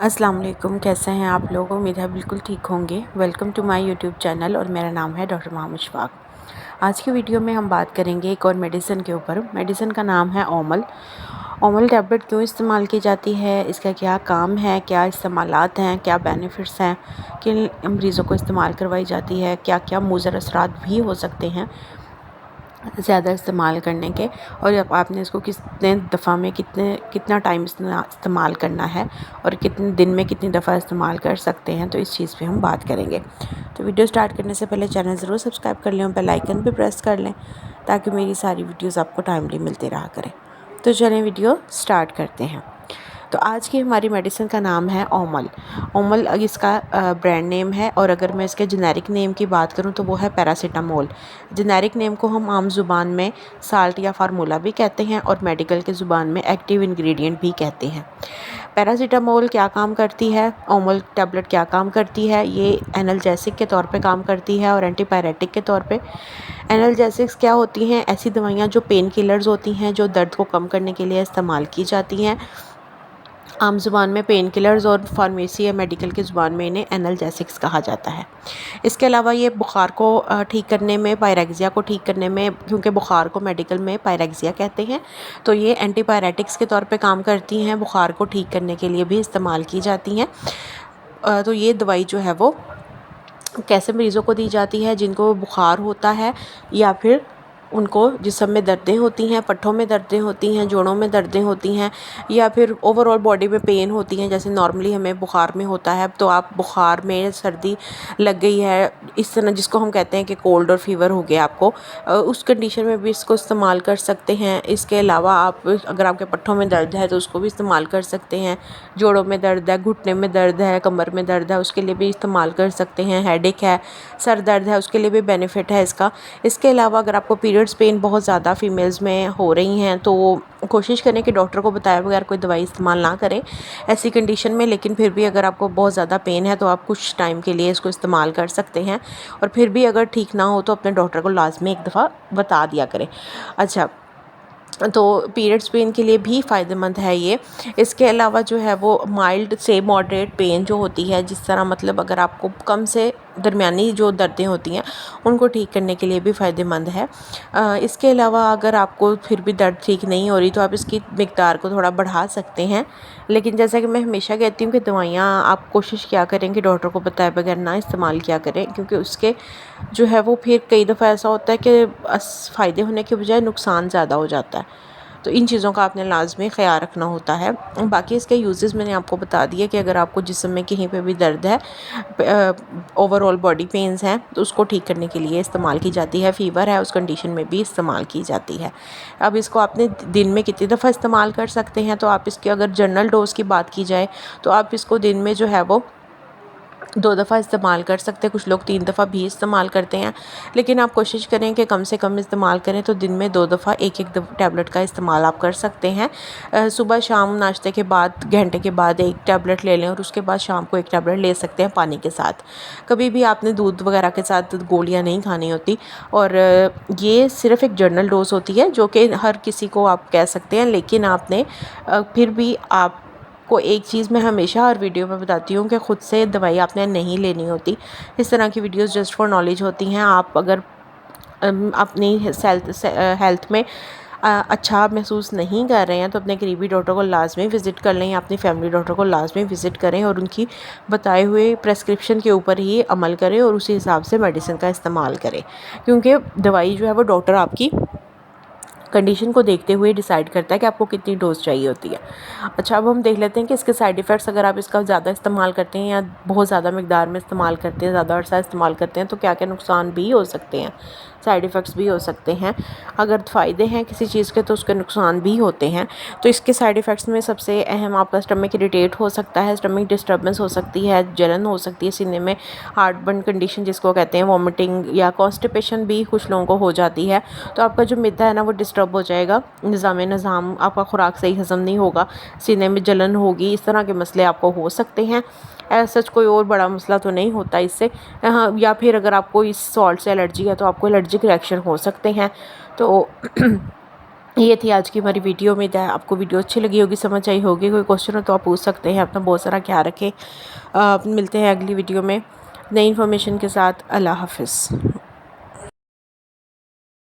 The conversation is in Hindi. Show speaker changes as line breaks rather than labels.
अस्सलाम वालेकुम। कैसे हैं आप लोग? उम्मीद है बिल्कुल ठीक होंगे। Welcome to my YouTube channel और मेरा नाम है डॉक्टर मोहम्मद शफाक। आज की वीडियो में हम बात करेंगे एक और मेडिसिन के ऊपर। मेडिसिन का नाम है ओमल। ओमल टैबलेट क्यों इस्तेमाल की जाती है, इसका क्या काम है, क्या इस्तेमालात हैं, क्या बेनिफिट्स हैं, किन मरीज़ों को इस्तेमाल करवाई जाती है, क्या क्या मुज़र असरात भी हो सकते हैं ज़्यादा इस्तेमाल करने के, और अब आपने इसको कितने दफ़ा में कितना टाइम इस्तेमाल करना है और कितने दिन में कितनी दफ़ा इस्तेमाल कर सकते हैं, तो इस चीज़ पे हम बात करेंगे। तो वीडियो स्टार्ट करने से पहले चैनल ज़रूर सब्सक्राइब कर लें और बेल आइकन भी प्रेस कर लें ताकि मेरी सारी वीडियोज़ आपको टाइमली मिलती रहा करें। तो चलें वीडियो स्टार्ट करते हैं। तो आज की हमारी मेडिसिन का नाम है ओमल। ओमल इसका ब्रांड नेम है, और अगर मैं इसके जेनेरिक नेम की बात करूं तो वो है पैरासीटामोल। जेनेरिक नेम को हम आम ज़ुबान में साल्ट या फार्मूला भी कहते हैं और मेडिकल के ज़ुबान में एक्टिव इंग्रेडिएंट भी कहते हैं। पैरासीटामोल क्या काम करती है, ओमल टैबलेट क्या काम करती है? ये एनाल्जेसिक के तौर पे काम करती है और एंटीपायरेटिक के तौर पे। एनाल्जेसिक्स क्या होती हैं? ऐसी दवाइयाँ जो पेन किलर्स होती हैं, जो दर्द को कम करने के लिए इस्तेमाल की जाती हैं। आम ज़ुबान में पेन किलर्स और फार्मेसी या मेडिकल की ज़ुबान में इन्हें एनाल्जेसिक्स कहा जाता है। इसके अलावा ये बुखार को ठीक करने में, पायरेक्सिया को ठीक करने में, क्योंकि बुखार को मेडिकल में पायरेक्सिया कहते हैं, तो ये एंटीपायरेटिक्स के तौर पे काम करती हैं। बुखार को ठीक करने के लिए भी इस्तेमाल की जाती हैं। तो ये दवाई जो है वो कैसे मरीज़ों को दी जाती है? जिनको बुखार होता है या फिर उनको जिस्म में दर्दें होती हैं, पट्ठों में दर्दें होती हैं, जोड़ों में दर्दें होती हैं, या फिर ओवरऑल बॉडी में पेन होती हैं, जैसे नॉर्मली हमें बुखार में होता है। तो आप बुखार में सर्दी लग गई है, इस तरह जिसको हम कहते हैं कि कोल्ड और फीवर हो गया आपको, उस कंडीशन में भी इसको इस्तेमाल कर सकते हैं। इसके अलावा आप अगर आपके पट्ठों में दर्द है तो उसको भी इस्तेमाल कर सकते हैं। जोड़ों में दर्द है, घुटने में दर्द है, कमर में दर्द है, उसके लिए भी इस्तेमाल कर सकते हैं। हेडेक है, सर दर्द है, उसके लिए भी बेनिफिट है इसका। इसके अलावा अगर आपको पीरियड्स पेन बहुत ज़्यादा फीमेल्स में हो रही हैं तो कोशिश करें कि डॉक्टर को बताए बगैर कोई दवाई इस्तेमाल ना करें ऐसी कंडीशन में। लेकिन फिर भी अगर आपको बहुत ज़्यादा पेन है तो आप कुछ टाइम के लिए इसको इस्तेमाल कर सकते हैं, और फिर भी अगर ठीक ना हो तो अपने डॉक्टर को लाजमी एक दफ़ा बता दिया करें। अच्छा, तो पीरियड्स पेन के लिए भी फ़ायदेमंद है ये। इसके अलावा जो है वो माइल्ड से मॉडरेट पेन जो होती है, जिस तरह मतलब अगर आपको कम से दरमियानी जो दर्दें होती हैं उनको ठीक करने के लिए भी फ़ायदेमंद है। इसके अलावा अगर आपको फिर भी दर्द ठीक नहीं हो रही तो आप इसकी मिक़दार को थोड़ा बढ़ा सकते हैं। लेकिन जैसा कि मैं हमेशा कहती हूँ कि दवाइयाँ आप कोशिश किया करें कि डॉक्टर को बताए बगैर ना इस्तेमाल किया करें, क्योंकि उसके जो है वो फिर कई दफ़ा ऐसा होता है कि फ़ायदे होने के बजाय नुकसान ज़्यादा हो जाता है। तो इन चीज़ों का आपने लाज़मी ख़्याल रखना होता है। बाकी इसके यूज़ेस मैंने आपको बता दिए कि अगर आपको जिस्म में कहीं पे भी दर्द है, ओवरऑल बॉडी पेन्स हैं, तो उसको ठीक करने के लिए इस्तेमाल की जाती है। फ़ीवर है, उस कंडीशन में भी इस्तेमाल की जाती है। अब इसको आपने दिन में कितनी दफ़ा इस्तेमाल कर सकते हैं, तो आप इसकी अगर जनरल डोज़ की बात की जाए तो आप इसको दिन में जो है वो 2 दफ़ा इस्तेमाल कर सकते हैं। कुछ लोग 3 दफ़ा भी इस्तेमाल करते हैं, लेकिन आप कोशिश करें कि कम से कम इस्तेमाल करें। तो दिन में 2 दफ़ा एक-एक टैबलेट का इस्तेमाल आप कर सकते हैं। सुबह शाम नाश्ते के बाद घंटे के बाद 1 टैबलेट ले लें, और उसके बाद शाम को 1 टैबलेट ले सकते हैं पानी के साथ। कभी भी आपने दूध वगैरह के साथ गोलियाँ नहीं खानी होती, और ये सिर्फ़ एक जनरल डोज़ होती है जो कि हर किसी को आप कह सकते हैं। लेकिन आपने फिर भी आप को एक चीज़ मैं हमेशा हर वीडियो में बताती हूँ कि ख़ुद से दवाई आपने नहीं लेनी होती। इस तरह की वीडियोस जस्ट फॉर नॉलेज होती हैं। आप अगर अपनी हेल्थ में अच्छा महसूस नहीं कर रहे हैं तो अपने करीबी डॉक्टर को लाजमी विज़िट कर लें, या अपनी फैमिली डॉक्टर को लाजमी विज़िट करें और उनकी बताए हुए प्रेस्क्रिप्शन के ऊपर ही अमल करें और उसी हिसाब से मेडिसिन का इस्तेमाल करें, क्योंकि दवाई जो है वो डॉक्टर आपकी कंडीशन को देखते हुए डिसाइड करता है कि आपको कितनी डोज़ चाहिए होती है। अच्छा, अब हम देख लेते हैं कि इसके साइड इफ़ेक्ट्स, अगर आप इसका ज़्यादा इस्तेमाल करते हैं या बहुत ज़्यादा मिक़दार में इस्तेमाल करते हैं, ज़्यादा अरसा इस्तेमाल करते हैं, तो क्या-क्या नुकसान भी हो सकते हैं, साइड इफ़ेक्ट्स भी हो सकते हैं। अगर फ़ायदे हैं किसी चीज़ के तो उसके नुकसान भी होते हैं। तो इसके साइड इफ़ेक्ट्स में सबसे अहम आपका स्टमक इरिटेट हो सकता है, स्टमक डिस्टर्बेंस हो सकती है, जलन हो सकती है सीने में, हार्टबर्न कंडीशन जिसको कहते हैं, वॉमिटिंग या कॉन्स्टिपेशन भी कुछ लोगों को हो जाती है। तो आपका जो मिद्दा है ना वो डिस्टर्ब हो जाएगा, निज़ाम आपका खुराक सही हज़म नहीं होगा, सीने में जलन होगी, इस तरह के मसले आपको हो सकते हैं। सच कोई और बड़ा मसला तो नहीं होता इससे। हाँ, या फिर अगर आपको इस सॉल्ट से एलर्जी है तो आपको एलर्जिक रिएक्शन हो सकते हैं। तो ये थी आज की हमारी वीडियो। उम्मीद है आपको वीडियो अच्छी लगी होगी, समझ आई होगी। कोई क्वेश्चन हो तो आप पूछ सकते हैं। अपना बहुत सारा ख्याल रखें। मिलते हैं अगली वीडियो में नई इन्फॉर्मेशन के साथ। अल्लाह हाफ़िज़।